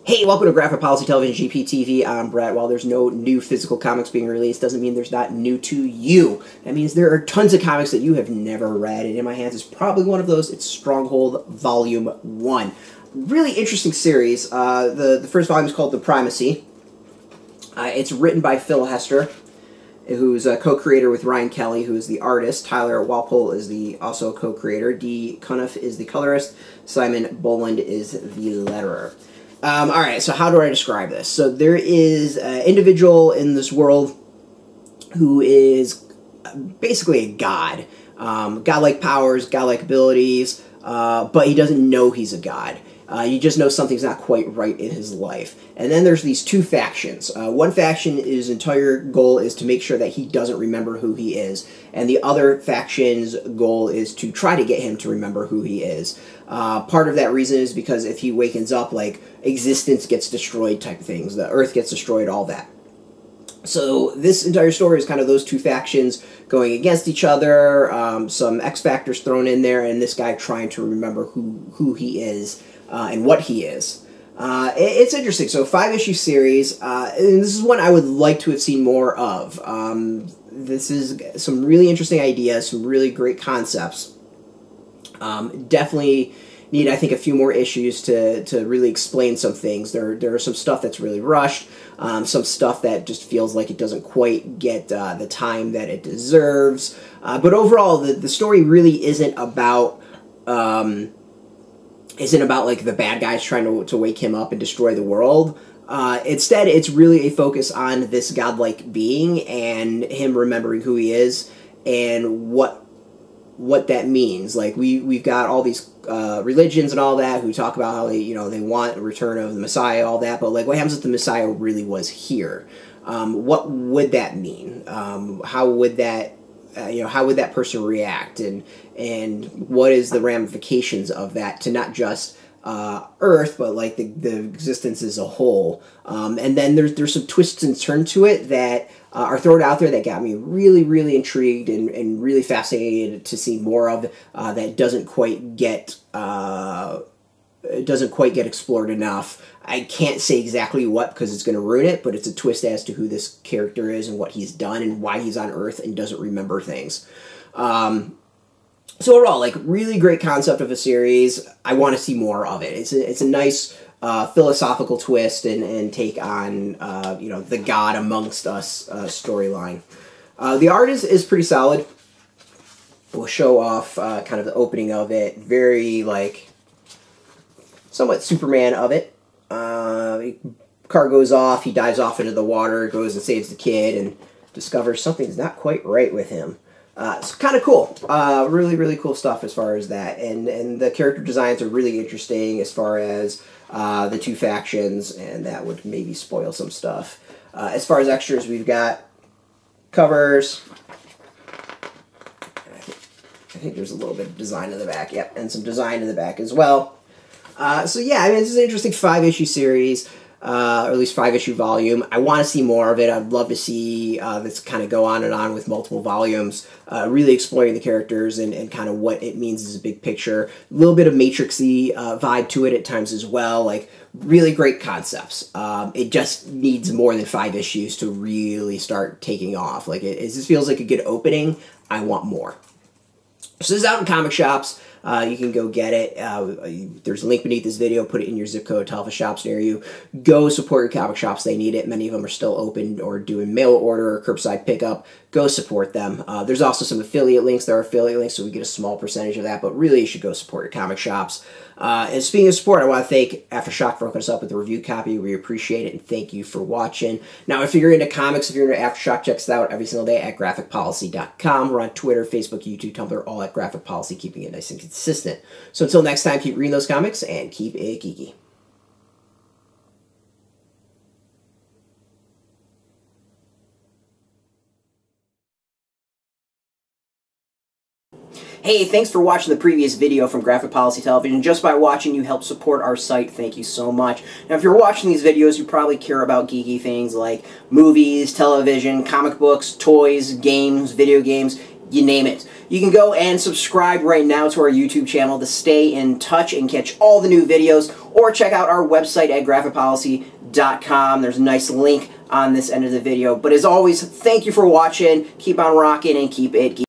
Hey, welcome to Graphic Policy Television, GPTV. I'm Brett. While there's no new physical comics being released, doesn't mean there's not new to you. That means there are tons of comics that you have never read, and in my hands is probably one of those. It's Stronghold Volume 1. Really interesting series. The first volume is called The Primacy. It's written by Hester, who's a co-creator with Ryan Kelly, who is the artist. Tyler Walpole is also a co-creator. Dee Cunniffe is the colorist. Simon Bowland is the letterer. Alright, so how do I describe this? So there is an individual in this world who is basically a god. Godlike powers, godlike abilities, but he doesn't know he's a god. You just know something's not quite right in his life. And then there's these two factions. One faction, his entire goal is to make sure that he doesn't remember who he is. And the other faction's goal is to try to get him to remember who he is. Part of that reason is because if he wakens up, like, existence gets destroyed type of things. The earth gets destroyed, all that. So this entire story is kind of those two factions going against each other, some X factors thrown in there, and this guy trying to remember who he is and what he is. It's interesting. So 5-issue series, and this is one I would like to have seen more of. This is some really interesting ideas, some really great concepts. Definitely need, I think, a few more issues to really explain some things. There are some stuff that's really rushed, some stuff that just feels like it doesn't quite get the time that it deserves. But overall, the story really isn't about like the bad guys trying to wake him up and destroy the world. Instead, it's really a focus on this godlike being and him remembering who he is and what that means. Like we've got all these religions and all that who talk about how they want a return of the Messiah, all that, but like what happens if the Messiah really was here? What would that mean? How would that how would that person react, and what is the ramifications of that to not just Earth, but like the existence as a whole? And then there's some twists and turns to it that are thrown out there that got me really intrigued and really fascinated to see more of. That doesn't quite get explored enough. I can't say exactly what because it's going to ruin it, but it's a twist as to who this character is and what he's done and why he's on Earth and doesn't remember things. So overall, like, really great concept of a series. I want to see more of it. It's a nice philosophical twist and take on the God amongst us storyline. The art is pretty solid. We'll show off kind of the opening of it. Very, like, somewhat Superman of it. Car goes off, he dives off into the water, goes and saves the kid, and discovers something's not quite right with him. It's kind of cool. Really cool stuff as far as that. And the character designs are really interesting as far as the two factions, and that would maybe spoil some stuff. As far as extras, we've got covers. I think there's a little bit of design in the back. Yep, and some design in the back as well. So yeah, I mean, this is an interesting 5-issue series, or at least 5-issue volume. I want to see more of it. I'd love to see this kind of go on and on with multiple volumes, really exploring the characters and kind of what it means as a big picture. A little bit of Matrix-y vibe to it at times as well. Like, really great concepts. It just needs more than 5 issues to really start taking off. Like, this feels like a good opening. I want more. So this is out in comic shops. You can go get it. There's a link beneath this video. Put it in your zip code. Tell the shops near you. Go support your comic shops. They need it. Many of them are still open or doing mail order or curbside pickup. Go support them. There's also some affiliate links. There are affiliate links, so we get a small percentage of that, but really you should go support your comic shops. And speaking of support, I want to thank AfterShock for hooking us up with a review copy. We appreciate it, and thank you for watching. Now, if you're into comics, if you're into AfterShock, check us out every single day at graphicpolicy.com. We're on Twitter, Facebook, YouTube, Tumblr, all at Graphic Policy, keeping it nice and consistent. So until next time, keep reading those comics and keep it geeky. Hey, thanks for watching the previous video from Graphic Policy Television. Just by watching, you help support our site. Thank you so much. Now, if you're watching these videos, you probably care about geeky things like movies, television, comic books, toys, games, video games. you name it. You can go and subscribe right now to our YouTube channel to stay in touch and catch all the new videos, or check out our website at graphicpolicy.com. There's a nice link on this end of the video. But as always, thank you for watching. Keep on rocking and keep it geeky.